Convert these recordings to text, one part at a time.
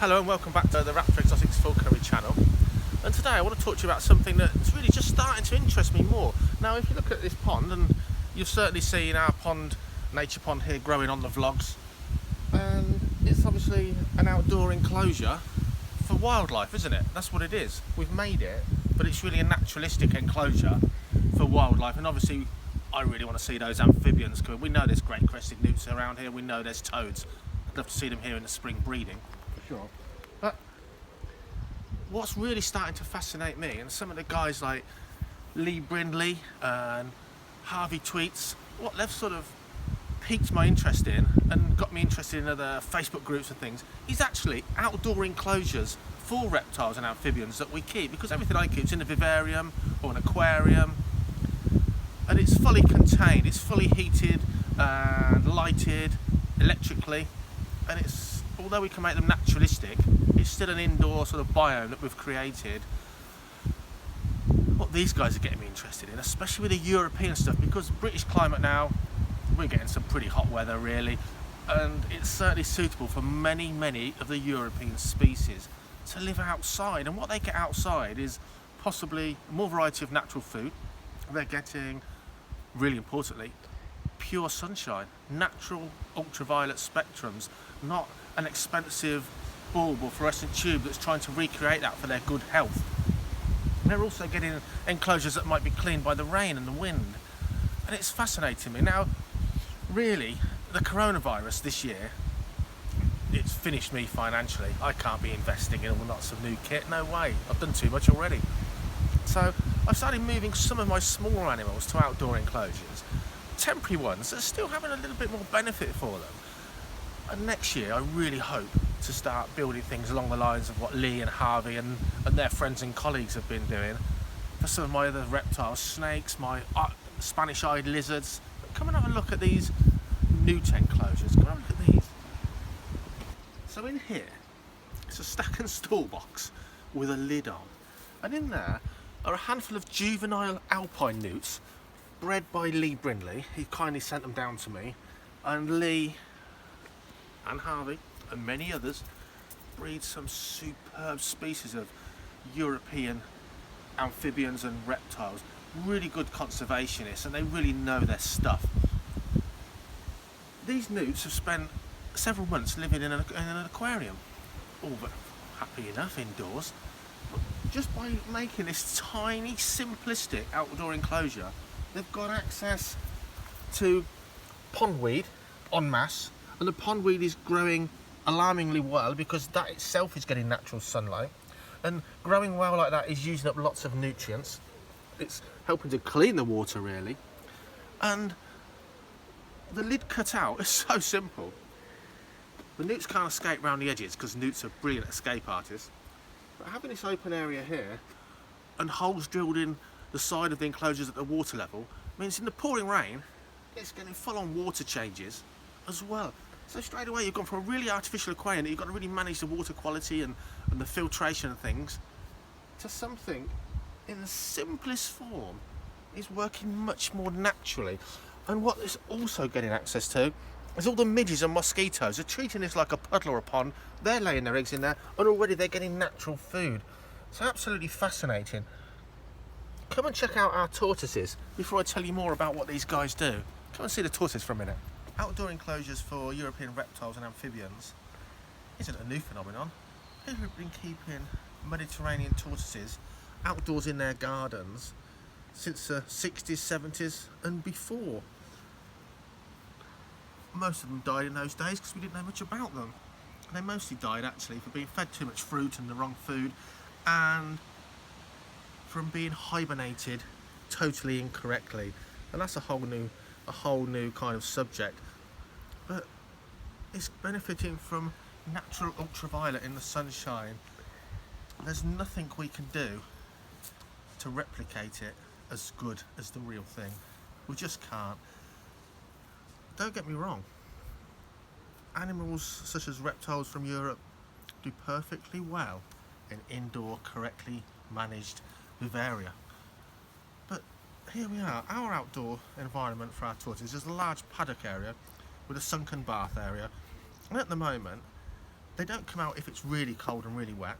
Hello and welcome back to the Raptor Exotics Full Curry channel. And today I want to talk to you about something that's really just starting to interest me more. Now, if you look at this pond, and you've certainly seen our pond, nature pond here, growing on the vlogs, and it's obviously an outdoor enclosure for wildlife, isn't it? That's what it is. We've made it, but it's really a naturalistic enclosure for wildlife. And obviously I really want to see those amphibians come. We know there's great crested newts around here, we know there's toads. I'd love to see them here in the spring breeding. Sure. But what's really starting to fascinate me, and some of the guys like Lee Brindley and Harvey Tweets, what they've sort of piqued my interest in and got me interested in other Facebook groups and things, is actually outdoor enclosures for reptiles and amphibians that we keep, because everything I keep is in a vivarium or an aquarium, and it's fully contained, it's fully heated and lighted electrically, and it's, although we can make them naturalistic, it's still an indoor sort of biome that we've created. What these guys are getting me interested in, especially with the European stuff, because British climate now, we're getting some pretty hot weather really, and it's certainly suitable for many of the European species to live outside. And what they get outside is possibly more variety of natural food. They're getting, really importantly, pure sunshine, natural ultraviolet spectrums, not an expensive bulb or fluorescent tube that's trying to recreate that for their good health. And they're also getting enclosures that might be cleaned by the rain and the wind. And it's fascinating me. Now, really, the coronavirus this year, it's finished me financially. I can't be investing in all lots of new kit, no way. I've done too much already. So I've started moving some of my smaller animals to outdoor enclosures, temporary ones that are still having a little bit more benefit for them. And next year I really hope to start building things along the lines of what Lee and Harvey and their friends and colleagues have been doing for some of my other reptiles, snakes, my Spanish-eyed lizards. Come and have a look at these newt enclosures. Come and have a look at these. So in here, it's a stack and store box with a lid on, and in there are a handful of juvenile alpine newts bred by Lee Brindley. He kindly sent them down to me, and Lee and Harvey and many others breed some superb species of European amphibians and reptiles. Really good conservationists, and they really know their stuff. These newts have spent several months living in an aquarium, all but happy enough indoors. But just by making this tiny, simplistic outdoor enclosure, they've got access to pondweed en masse, and the pondweed is growing alarmingly well because that itself is getting natural sunlight, and growing well like that is using up lots of nutrients. It's helping to clean the water really, and the lid cut out is so simple. The newts can't escape around the edges because newts are brilliant escape artists, but having this open area here and holes drilled in the side of the enclosures at the water level means in the pouring rain it's getting full-on water changes as well. So straight away you've gone from a really artificial aquarium that you've got to really manage the water quality and the filtration and things, to something in the simplest form is working much more naturally. And what it's also getting access to is all the midges and mosquitoes are treating this like a puddle or a pond. They're laying their eggs in there, and already they're getting natural food. It's absolutely fascinating. Come and check out our tortoises before I tell you more about what these guys do. Come and see the tortoise for a minute. Outdoor enclosures for European reptiles and amphibians isn't a new phenomenon. People have been keeping Mediterranean tortoises outdoors in their gardens since the 60s, 70s and before. Most of them died in those days because we didn't know much about them. And they mostly died actually for being fed too much fruit and the wrong food, and from being hibernated totally incorrectly. And that's a whole new kind of subject. But it's benefiting from natural ultraviolet in the sunshine. There's nothing we can do to replicate it as good as the real thing. We just can't. Don't get me wrong, animals such as reptiles from Europe do perfectly well in indoor, correctly managed vivaria. But here we are, our outdoor environment for our tortoises is a large paddock area with a sunken bath area, and at the moment They don't come out if it's really cold and really wet,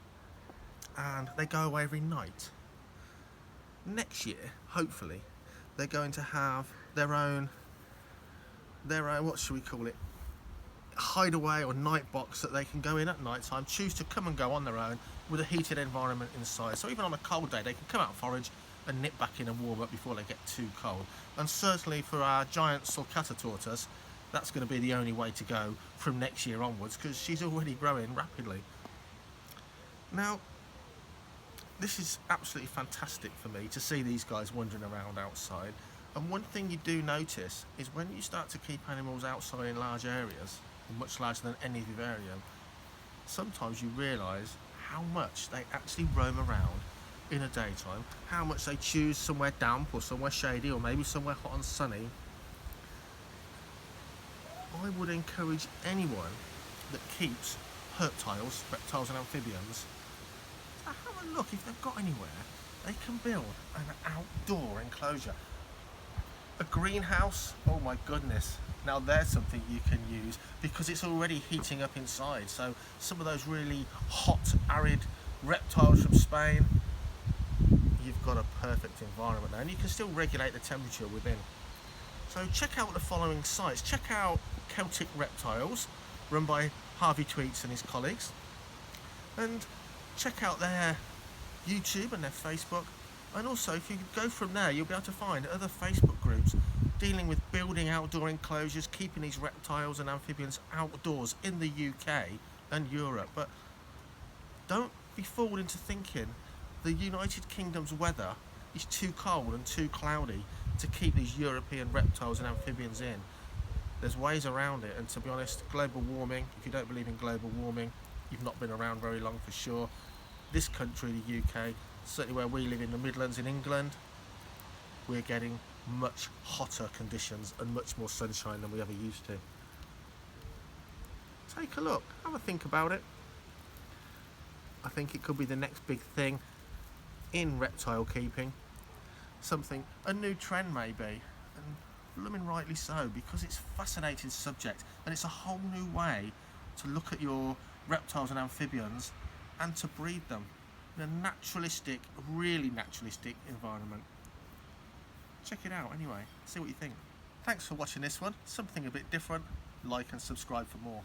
and they go away every night. Next year, hopefully, they're going to have their own, what should we call it, hideaway or night box that they can go in at night time, choose to come and go on their own with a heated environment inside. So even on a cold day, they can come out and forage and nip back in and warm up before they get too cold. And certainly for our giant sulcata tortoise, that's going to be the only way to go from next year onwards, because she's already growing rapidly. Now, this is absolutely fantastic for me to see these guys wandering around outside. And one thing you do notice is when you start to keep animals outside in large areas, much larger than any vivarium, sometimes you realise how much they actually roam around in the daytime, how much they choose somewhere damp or somewhere shady or maybe somewhere hot and sunny. I would encourage anyone that keeps reptiles and amphibians to have a look if they've got anywhere they can build an outdoor enclosure. A greenhouse, oh my goodness, now there's something you can use because it's already heating up inside. So some of those really hot, arid reptiles from Spain, you've got a perfect environment there, and you can still regulate the temperature within. So check out the following sites. Check out Celtic Reptiles, run by Harvey Tweets and his colleagues, and check out their YouTube and their Facebook. And also, if you go from there, you'll be able to find other Facebook groups dealing with building outdoor enclosures, keeping these reptiles and amphibians outdoors in the UK and Europe. But don't be fooled into thinking the United Kingdom's weather is too cold and too cloudy to keep these European reptiles and amphibians in. There's ways around it, and to be honest, global warming, if you don't believe in global warming, you've not been around very long for sure. This country, the UK, certainly where we live in the Midlands in England, we're getting much hotter conditions and much more sunshine than we ever used to. Take a look, have a think about it. I think it could be the next big thing in reptile keeping. Something, a new trend maybe, and blooming rightly so, because it's a fascinating subject and it's a whole new way to look at your reptiles and amphibians and to breed them in a naturalistic, really naturalistic environment. Check it out anyway, see what you think. Thanks for watching this one, something a bit different. Like and subscribe for more.